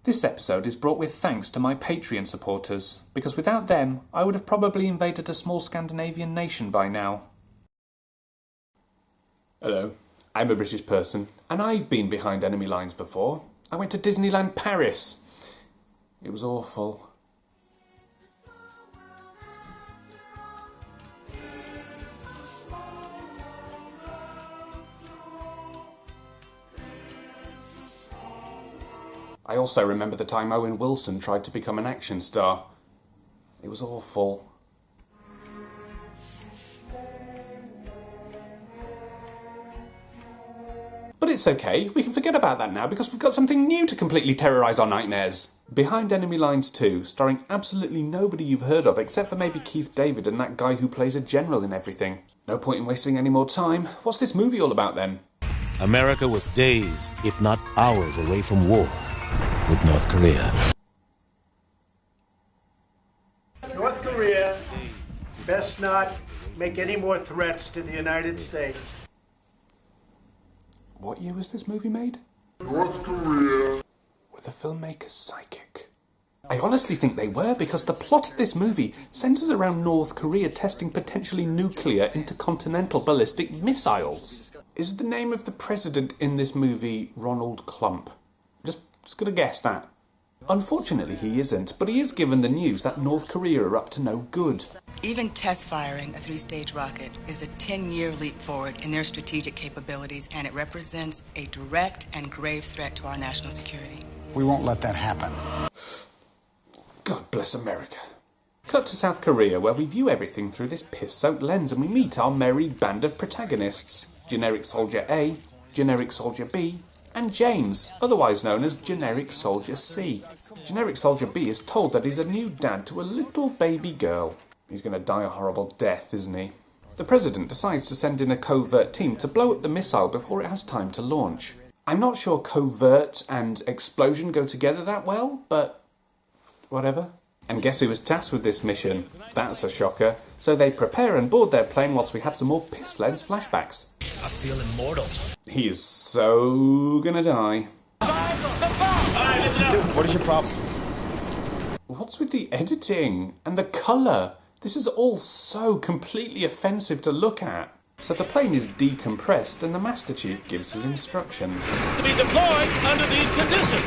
This episode is brought with thanks to my Patreon supporters, because without them, I would have probably invaded a small Scandinavian nation by now. Hello, I'm a British person, and I've been behind enemy lines before. I went to Disneyland Paris. It was awful. I also remember the time Owen Wilson tried to become an action star. It was awful. But it's okay, we can forget about that now because we've got something new to completely terrorise our nightmares. Behind Enemy Lines 2, starring absolutely nobody you've heard of except for maybe Keith David and that guy who plays a general in everything. No point in wasting any more time. What's this movie all about then? America was days, if not hours, away from war with North Korea. North Korea best not make any more threats to the United States. What year was this movie made? North Korea. Were the filmmakers psychic? I honestly think they were, because the plot of this movie centres around North Korea testing potentially nuclear intercontinental ballistic missiles. Is the name of the president in this movie Ronald Klump? Just gonna guess that. Unfortunately he isn't, but he is given the news that North Korea are up to no good. Even test firing a 3-stage rocket is a 10-year leap forward in their strategic capabilities, and it represents a direct and grave threat to our national security. We won't let that happen. God bless America. Cut to South Korea, where we view everything through this piss-soaked lens and we meet our merry band of protagonists. Generic Soldier A, Generic Soldier B, and James, otherwise known as Generic Soldier C. Generic Soldier B is told that he's a new dad to a little baby girl. He's going to die a horrible death, isn't he? The President decides to send in a covert team to blow up the missile before it has time to launch. I'm not sure covert and explosion go together that well, but whatever. And guess who was tasked with this mission? That's a shocker. So they prepare and board their plane whilst we have some more piss-lens flashbacks. I feel immortal. He is so gonna die. Dude, what is your problem? What's with the editing? And the colour? This is all so completely offensive to look at. So the plane is decompressed and the Master Chief gives his instructions. To be deployed under these conditions.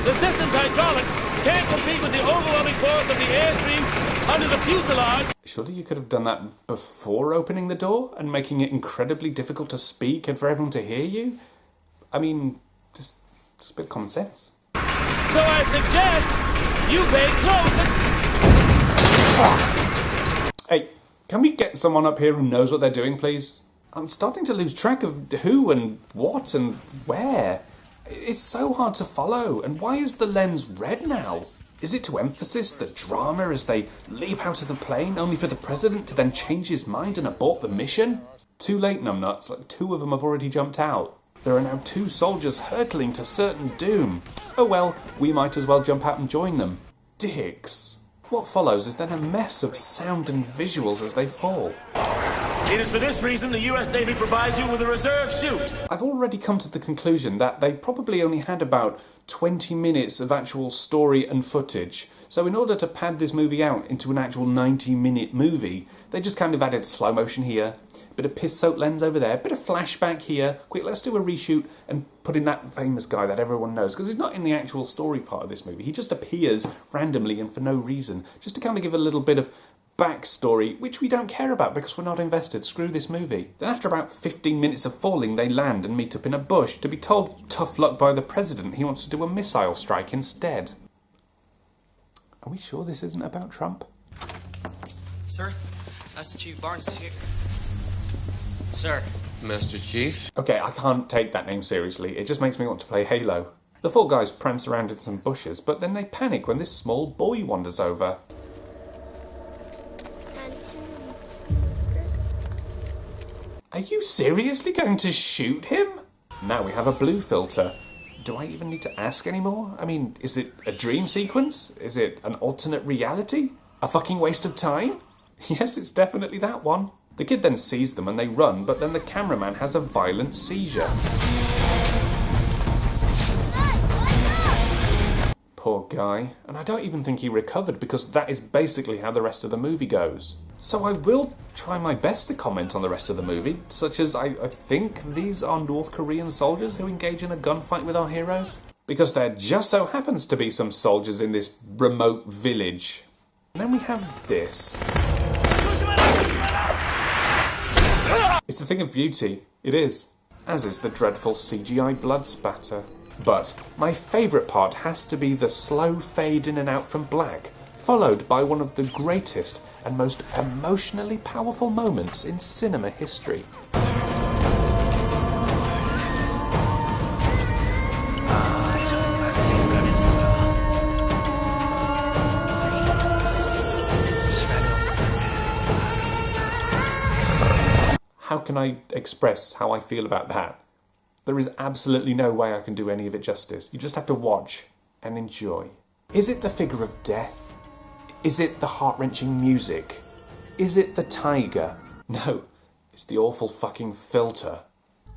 The system's hydraulics can't compete with the overwhelming force of the airstreams under the fuselage. Surely you could have done that before opening the door and making it incredibly difficult to speak and for everyone to hear you? I mean, just a bit of common sense. So I suggest you pay close. Hey, can we get someone up here who knows what they're doing, please? I'm starting to lose track of who and what and where. It's so hard to follow. And why is the lens red now? Is it to emphasize the drama as they leap out of the plane, only for the President to then change his mind and abort the mission? Too late, numbnuts. Like 2 of them have already jumped out. There are now 2 soldiers hurtling to certain doom. Oh well, we might as well jump out and join them. Dicks. What follows is then a mess of sound and visuals as they fall. It is for this reason the U.S. Navy provides you with a reserve chute. I've already come to the conclusion that they probably only had about 20 minutes of actual story and footage. So in order to pad this movie out into an actual 90-minute movie, they just kind of added slow motion here, a bit of piss-soaked lens over there, a bit of flashback here. Quick, let's do a reshoot and put in that famous guy that everyone knows, because he's not in the actual story part of this movie. He just appears randomly and for no reason, just to kind of give a little bit of backstory, which we don't care about because we're not invested. Screw this movie. Then after about 15 minutes of falling, they land and meet up in a bush to be told tough luck by the President. He wants to do a missile strike instead. Are we sure this isn't about Trump? Sir, Master Chief Barnes is here. Sir. Master Chief? Okay, I can't take that name seriously. It just makes me want to play Halo. The 4 guys prance around in some bushes, but then they panic when this small boy wanders over. Are you seriously going to shoot him? Now we have a blue filter. Do I even need to ask anymore? I mean, is it a dream sequence? Is it an alternate reality? A fucking waste of time? Yes, it's definitely that one. The kid then sees them and they run, but then the cameraman has a violent seizure. Poor guy. And I don't even think he recovered, because that is basically how the rest of the movie goes. So I will try my best to comment on the rest of the movie, such as I think these are North Korean soldiers who engage in a gunfight with our heroes. Because there just so happens to be some soldiers in this remote village. And then we have this. It's a thing of beauty. It is. As is the dreadful CGI blood spatter. But my favourite part has to be the slow fade in and out from black, followed by one of the greatest and most emotionally powerful moments in cinema history. How can I express how I feel about that? There is absolutely no way I can do any of it justice. You just have to watch and enjoy. Is it the figure of death? Is it the heart-wrenching music? Is it the tiger? No, it's the awful fucking filter.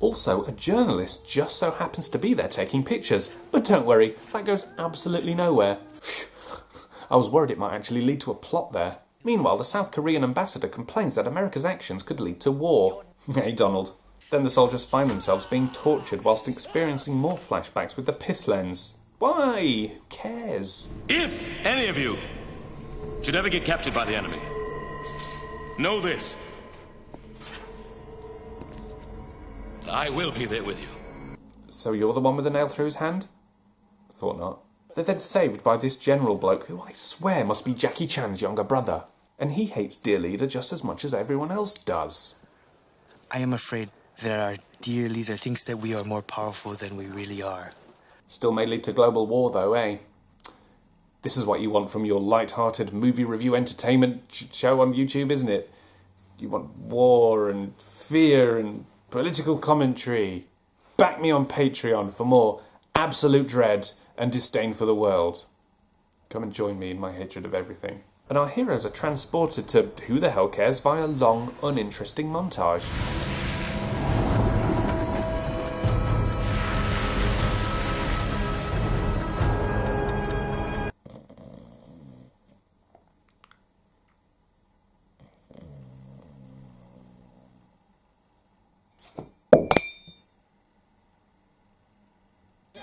Also, a journalist just so happens to be there taking pictures. But don't worry, that goes absolutely nowhere. I was worried it might actually lead to a plot there. Meanwhile, the South Korean ambassador complains that America's actions could lead to war. Hey, Donald. Then the soldiers find themselves being tortured whilst experiencing more flashbacks with the piss lens. Why? Who cares? If any of you should ever get captured by the enemy, know this. I will be there with you. So you're the one with the nail through his hand? Thought not. They're then saved by this general bloke who I swear must be Jackie Chan's younger brother. And he hates Dear Leader just as much as everyone else does. I am afraid that our dear leader thinks that we are more powerful than we really are. Still may lead to global war though, eh? This is what you want from your light-hearted movie review entertainment show on YouTube, isn't it? You want war and fear and political commentary. Back me on Patreon for more absolute dread and disdain for the world. Come and join me in my hatred of everything. And our heroes are transported to who the hell cares via long, uninteresting montage.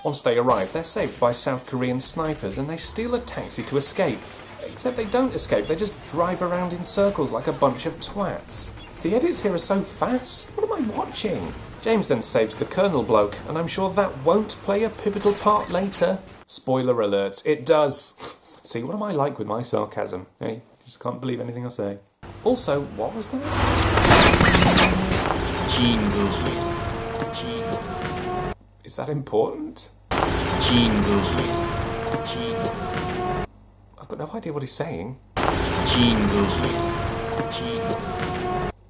Once they arrive, they're saved by South Korean snipers and they steal a taxi to escape. Except they don't escape, they just drive around in circles like a bunch of twats. The edits here are so fast. What am I watching? James then saves the Colonel bloke, and I'm sure that won't play a pivotal part later. Spoiler alert, it does. See, what am I like with my sarcasm? Hey, just can't believe anything I say. Also, what was that? Is that important? I've got no idea what he's saying.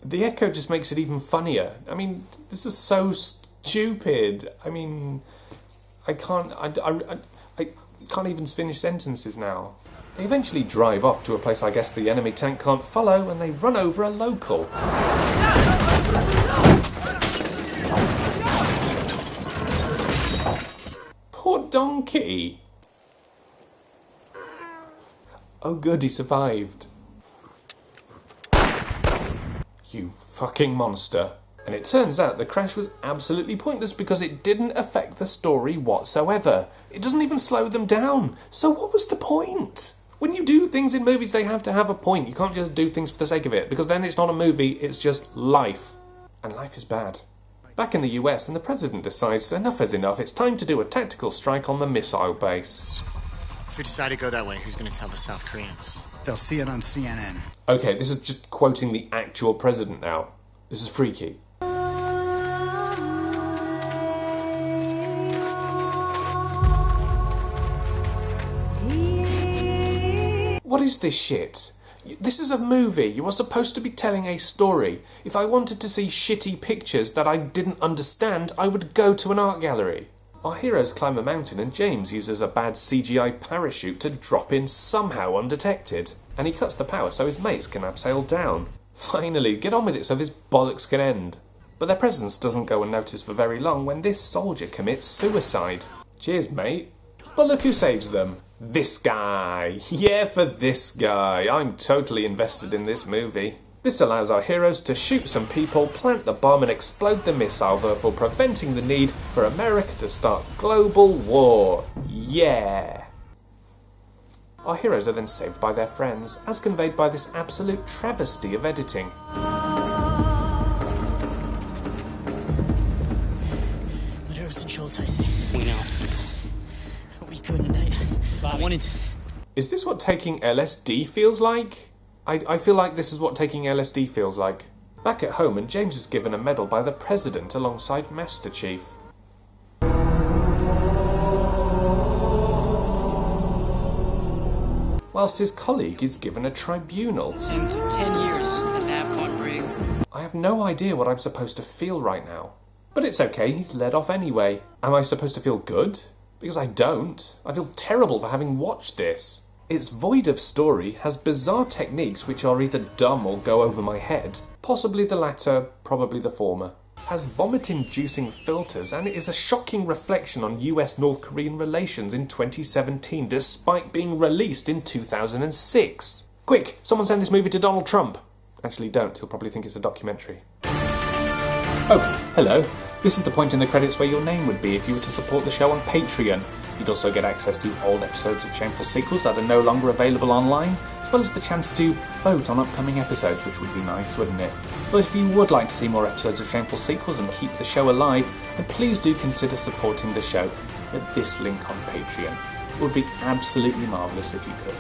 The echo just makes it even funnier. I mean, this is so stupid. I mean, I can't even finish sentences now. They eventually drive off to a place I guess the enemy tank can't follow, and they run over a local. Poor donkey. Oh good, he survived. You fucking monster. And it turns out the crash was absolutely pointless because it didn't affect the story whatsoever. It doesn't even slow them down. So what was the point? When you do things in movies, they have to have a point. You can't just do things for the sake of it, because then it's not a movie, it's just life. And life is bad. Back in the US, and the president decides enough is enough, it's time to do a tactical strike on the missile base. If we decide to go that way, who's going to tell the South Koreans? They'll see it on CNN. Okay, this is just quoting the actual president now. This is freaky. What is this shit? This is a movie. You are supposed to be telling a story. If I wanted to see shitty pictures that I didn't understand, I would go to an art gallery. Our heroes climb a mountain and James uses a bad CGI parachute to drop in somehow undetected. And he cuts the power so his mates can abseil down. Finally, get on with it so this bollocks can end. But their presence doesn't go unnoticed for very long when this soldier commits suicide. Cheers, mate. But look who saves them. This guy. Yeah, for this guy. I'm totally invested in this movie. This allows our heroes to shoot some people, plant the bomb and explode the missile, therefore preventing the need for America to start global war. Yeah! Our heroes are then saved by their friends, as conveyed by this absolute travesty of editing. Lederos and Schultz, I say. We know. We couldn't. I wanted to... Is this what taking LSD feels like? I feel like this is what taking LSD feels like. Back at home, and James is given a medal by the President alongside Master Chief. Whilst his colleague is given a tribunal. Him to 10 years at NAVCON break. I have no idea what I'm supposed to feel right now. But it's okay, he's let off anyway. Am I supposed to feel good? Because I don't. I feel terrible for having watched this. It's void of story, has bizarre techniques which are either dumb or go over my head. Possibly the latter, probably the former. Has vomit-inducing filters, and it is a shocking reflection on US-North Korean relations in 2017, despite being released in 2006. Quick, someone send this movie to Donald Trump. Actually, don't. He'll probably think it's a documentary. Oh, hello. This is the point in the credits where your name would be if you were to support the show on Patreon. You'd also get access to old episodes of Shameful sequels that are no longer available online, as well as the chance to vote on upcoming episodes, which would be nice, wouldn't it? But if you would like to see more episodes of Shameful sequels and keep the show alive, then please do consider supporting the show at this link on Patreon. It would be absolutely marvellous if you could.